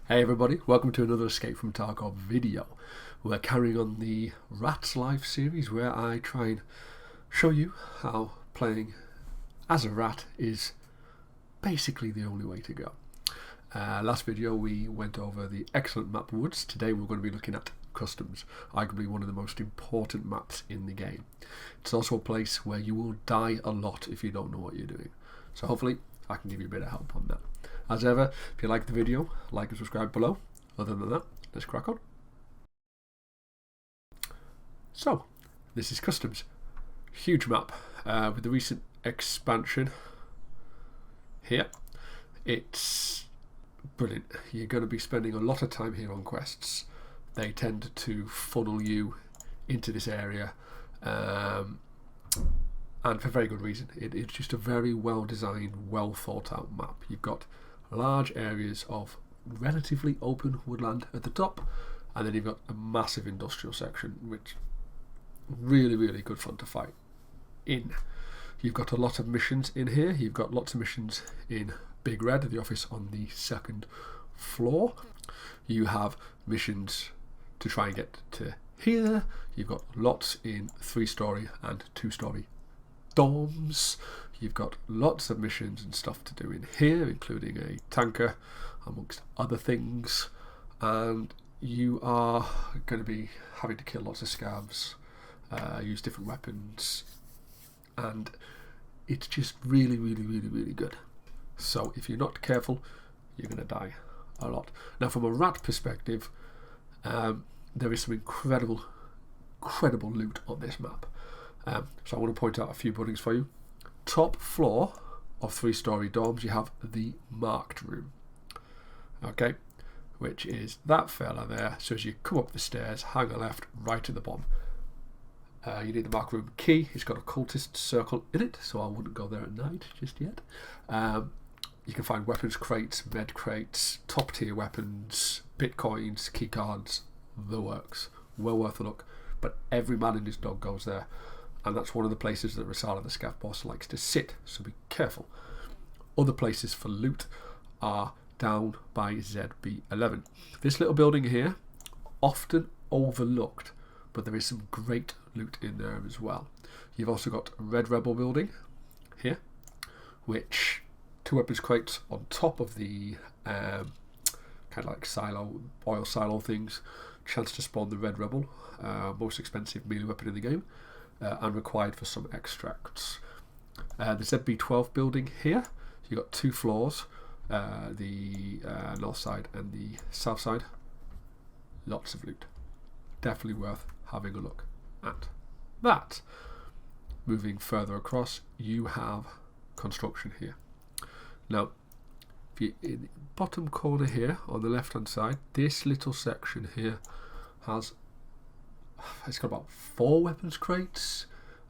Hey everybody, welcome to another Escape from Tarkov video. We're carrying on the Rat's Life series where I try and show you how playing as a rat is basically the only way to go. Last video we went over the excellent map Woods. Today we're going to be looking at Customs, arguably one of the most important maps in the game. It's also a place where you will die a lot if you don't know what you're doing. So hopefully I can give you a bit of help on that. As ever, if you like the video, like and subscribe below. Other than that, let's crack on. So, this is Customs. Huge map with the recent expansion here. It's brilliant. You're going to be spending a lot of time here on quests. They tend to funnel you into this area, and for very good reason. It's just a very well designed, well thought out map. You've got large areas of relatively open woodland at the top, and then you've got a massive industrial section which really good fun to fight in. You've got a lot of missions in here. You've got lots of missions in Big Red, the office on the second floor. You have missions to try and get to here. You've got lots in 3-story and 2-story dorms. You've got lots of missions and stuff to do in here, including a tanker amongst other things, and you are going to be having to kill lots of scavs, use different weapons, and it's just really good. So if you're not careful, you're going to die a lot. Now from a rat perspective, there is some incredible loot on this map. So I want to point out a few buildings for you. Top floor of 3-story dorms, you have the marked room. Okay, which is that fella there. So as you come up the stairs, hang a left, right at the bottom. You need the marked room key. It's got a cultist circle in it, so I wouldn't go there at night just yet. You can find weapons crates, med crates, top tier weapons, bitcoins, key cards, the works. Well worth a look. But every man and his dog goes there. And that's one of the places that Rasala the Scav boss likes to sit, so be careful. Other places for loot are down by ZB11. This little building here, often overlooked, but there is some great loot in there as well. You've also got a Red Rebel building here, which 2 weapons crates on top of the kind of like silo, oil silo things. Chance to spawn the Red Rebel, most expensive melee weapon in the game. And required for some extracts. The ZB12 building here, you've got 2 floors, the north side and the south side. Lots of loot. Definitely worth having a look at that. Moving further across, you have construction here. Now, if you in the bottom corner here on the left hand side, this little section here has, it's got about 4 weapons crates,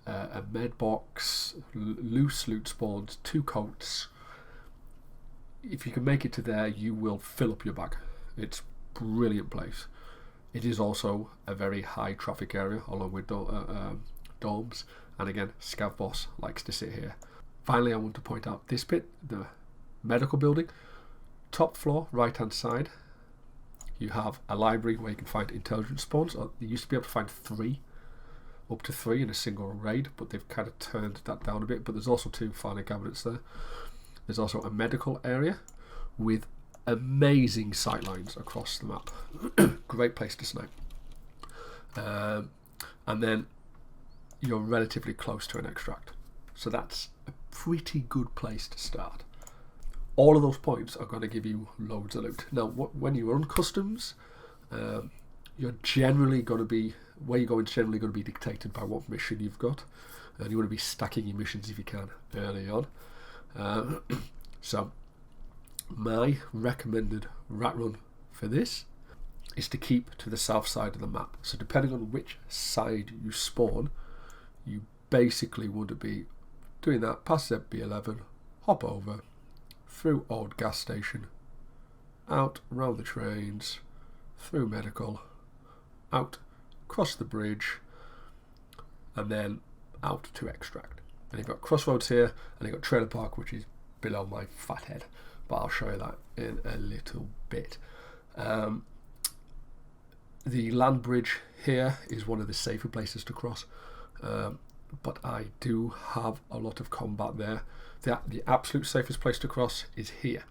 a med box, loose loot spawns, 2 coats. If you can make it to there, you will fill up your bag. It's a brilliant place. It is also a very high traffic area along with dorms, and again, Scav boss likes to sit here. Finally, I want to point out this bit, the medical building, top floor, right hand side. You have a library where you can find intelligence spawns. You used to be able to find 3, up to 3 in a single raid, but they've kind of turned that down a bit. But there's also 2 filing cabinets there. There's also a medical area with amazing sightlines across the map. Great place to snipe. And then you're relatively close to an extract. So that's a pretty good place to start. All of those points are going to give you loads of loot. Now, when you run customs, you're generally going to be, where you're going is generally going to be dictated by what mission you've got. And you want to be stacking your missions if you can early on. So, my recommended rat run for this is to keep to the south side of the map. So depending on which side you spawn, you basically want to be doing that past ZB11, hop over, through old gas station, out round the trains, through medical, out, cross the bridge, and then out to extract. And you've got crossroads here, and you've got trailer park, which is below my fat head, but I'll show you that in a little bit. The land bridge here is one of the safer places to cross, but I do have a lot of combat there. The absolute safest place to cross is here,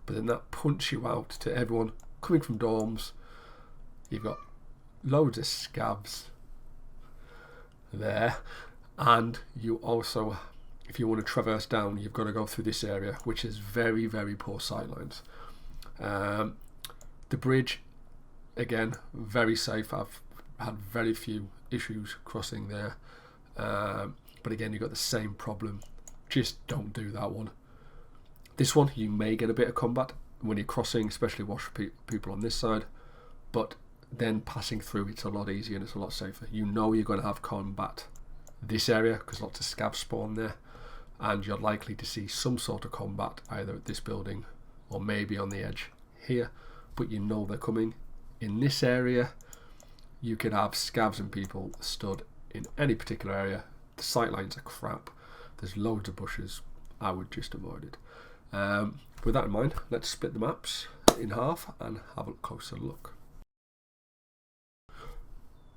but then that punts you out to everyone coming from dorms. You've got loads of scavs there, and you also, if you want to traverse down, you've got to go through this area, which is very, very poor sightlines. The bridge, again, very safe. I've had very few issues crossing there, but again, you've got the same problem. Just don't do that one. This one, you may get a bit of combat when you're crossing, especially watch people on this side, but then passing through, it's a lot easier and it's a lot safer. You know you're going to have combat this area because lots of scavs spawn there, and you're likely to see some sort of combat either at this building or maybe on the edge here, but you know they're coming. In this area, you could have scavs and people stood in any particular area. The sightlines are crap. There's loads of bushes. I would just avoid it. With that in mind, let's split the maps in half and have a closer look.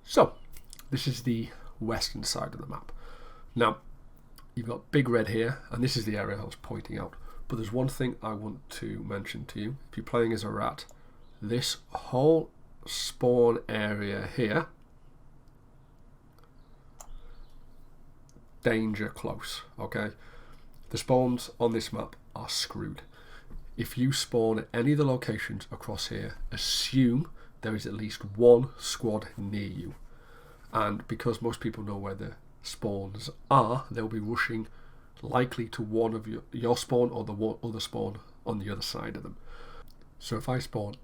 So, this is the western side of the map. Now, you've got Big Red here, and this is the area I was pointing out. But there's one thing I want to mention to you. If you're playing as a rat, this whole spawn area here, danger close, okay? The spawns on this map are screwed. If you spawn at any of the locations across here, assume there is at least one squad near you. And because most people know where the spawns are, they'll be rushing likely to one of your spawn or the other spawn on the other side of them. So if I spawn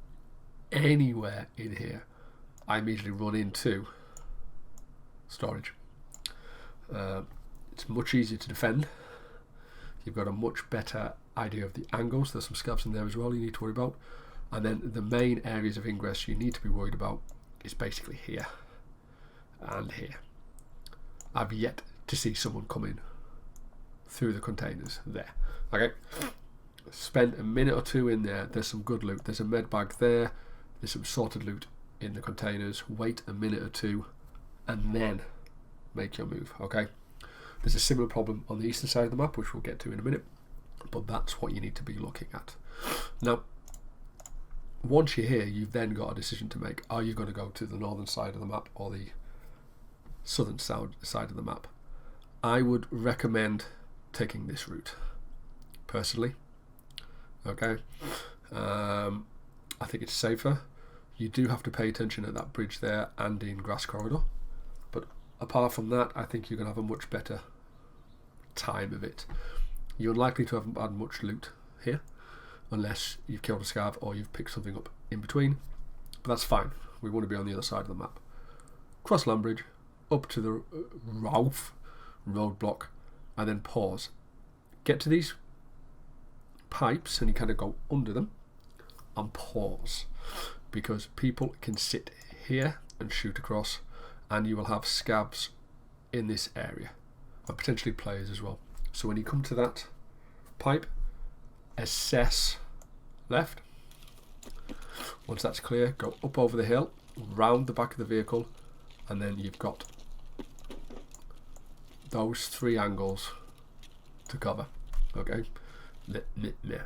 anywhere in here, I immediately run into storage. It's much easier to defend. You've got a much better idea of the angles. There's some scavs in there as well you need to worry about. And then the main areas of ingress you need to be worried about is basically here and here. I've yet to see someone come in through the containers there. Okay, spend a minute or two in there. There's some good loot. There's a med bag there. There's some sorted loot in the containers. Wait a minute or two and then make your move. Okay, there's a similar problem on the eastern side of the map, which we'll get to in a minute, but that's what you need to be looking at. Now, once you're here, you've then got a decision to make. Are you going to go to the northern side of the map or the southern side of the map? I would recommend taking this route personally. Okay, I think it's safer. You do have to pay attention at that bridge there and in Grass Corridor, but apart from that, I think you're going to have a much better time of it. You're unlikely to have had much loot here unless you've killed a scav or you've picked something up in between, but that's fine. We want to be on the other side of the map. Cross land bridge, up to the Ralph roadblock, and then pause. Get to these pipes and you kind of go under them and pause, because people can sit here and shoot across, and you will have scavs in this area and potentially players as well. So when you come to that pipe, assess left. Once that's clear, go up over the hill, round the back of the vehicle, and then you've got those three angles to cover. Okay,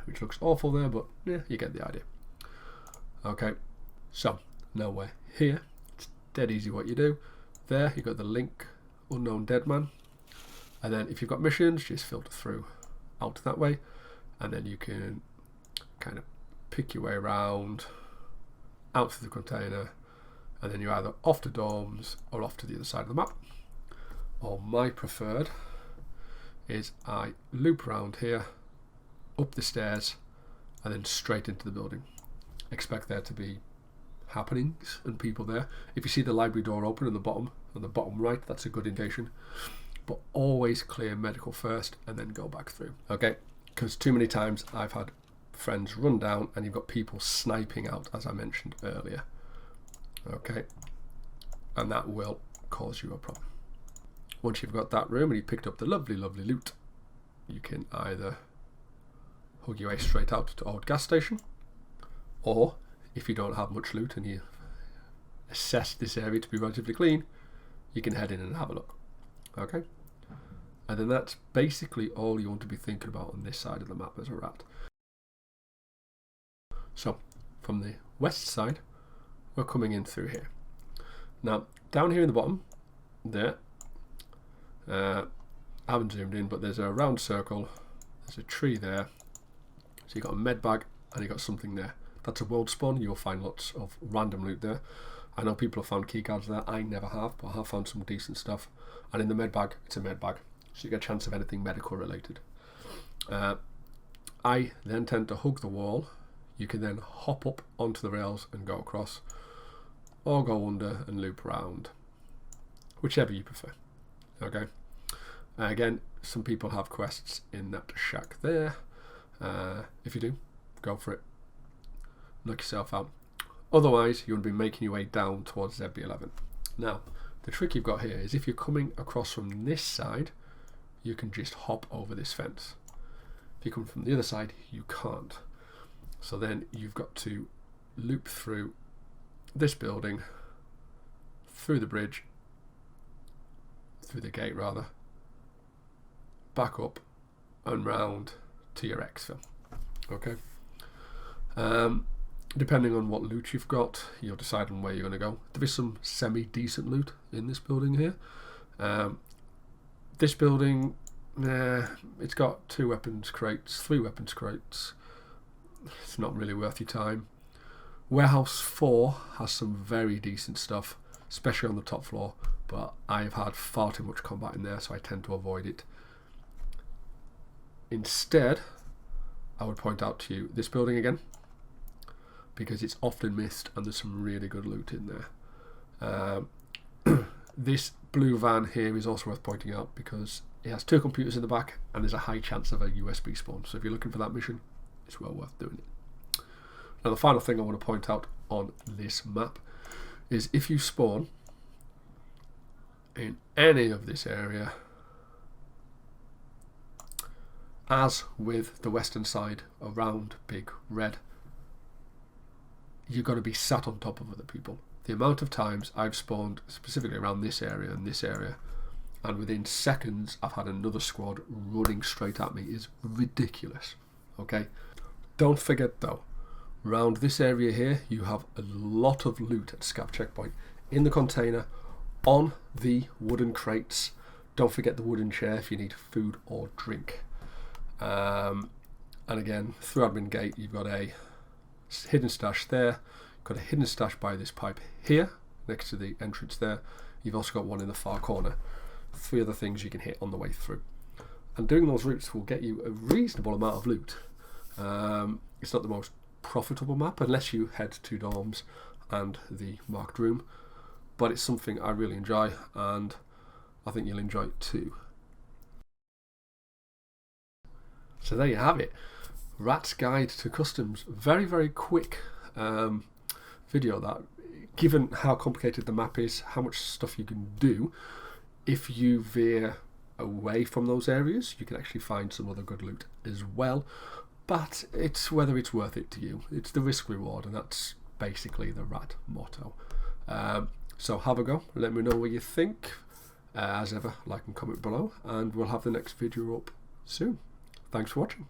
which looks awful there, but yeah, you get the idea. Okay, so now we're here. It's dead easy what you do. There you got the link, unknown dead man, and then if you've got missions, just filter through out that way, and then you can kind of pick your way around out to the container, and then you're either off to dorms or off to the other side of the map. Or my preferred is I loop around here, up the stairs, and then straight into the building. Expect there to be happenings and people there. If you see the library door open on the bottom right, that's a good indication. But always clear medical first and then go back through. Okay, because too many times I've had friends run down and you've got people sniping out, as I mentioned earlier. Okay, and that will cause you a problem. Once you've got that room and you've picked up the lovely loot, you can either hug your way straight out to Old Gas Station, or if you don't have much loot and you assess this area to be relatively clean, you can head in and have a look. Okay, and then that's basically all you want to be thinking about on this side of the map as a rat. So from the west side, we're coming in through here. Now down here in the bottom there, I haven't zoomed in, but there's a round circle, there's a tree there, so you've got a med bag and you've got something there. That's a world spawn. You'll find lots of random loot there. I know people have found keycards there, I never have, but I have found some decent stuff. And in the med bag, it's a med bag, so you get a chance of anything medical related. I then tend to hug the wall. You can then hop up onto the rails and go across, or go under and loop around, whichever you prefer. Okay. Again, some people have quests in that shack there. If you do, go for it. Knock yourself out. Otherwise, you want to be making your way down towards ZB11. Now, the trick you've got here is if you're coming across from this side, you can just hop over this fence. If you come from the other side, you can't. So then you've got to loop through this building, through the bridge, through the gate rather, back up and round to your exfil. Okay. Depending on what loot you've got, you'll decide on where you're going to go. There is some semi-decent loot in this building here. This building, it's got 2 weapons crates, 3 weapons crates. It's not really worth your time. Warehouse 4 has some very decent stuff, especially on the top floor, but I've had far too much combat in there, so I tend to avoid it. Instead, I would point out to you this building again, because it's often missed and there's some really good loot in there. This blue van here is also worth pointing out because it has 2 computers in the back and there's a high chance of a USB spawn, so if you're looking for that mission, it's well worth doing it. Now the final thing I want to point out on this map is if you spawn in any of this area, as with the western side around Big Red, you're going to be sat on top of other people. The amount of times I've spawned specifically around this area and this area, and within seconds I've had another squad running straight at me, is ridiculous. Okay, don't forget though, around this area here you have a lot of loot at Scav Checkpoint, in the container, on the wooden crates. Don't forget the wooden chair if you need food or drink. And again, through admin gate you've got a hidden stash there, got a hidden stash by this pipe here next to the entrance there. You've also got one in the far corner. 3 other things you can hit on the way through, and doing those routes will get you a reasonable amount of loot. It's not the most profitable map unless you head to dorms and the marked room, but it's something I really enjoy and I think you'll enjoy it too. So there you have it, Rat's Guide to Customs. Very, very quick video that, given how complicated the map is, how much stuff you can do. If you veer away from those areas, you can actually find some other good loot as well, but it's whether it's worth it to you. It's the risk reward, and that's basically the Rat motto. So have a go, let me know what you think. As ever, like and comment below, and we'll have the next video up soon. Thanks for watching.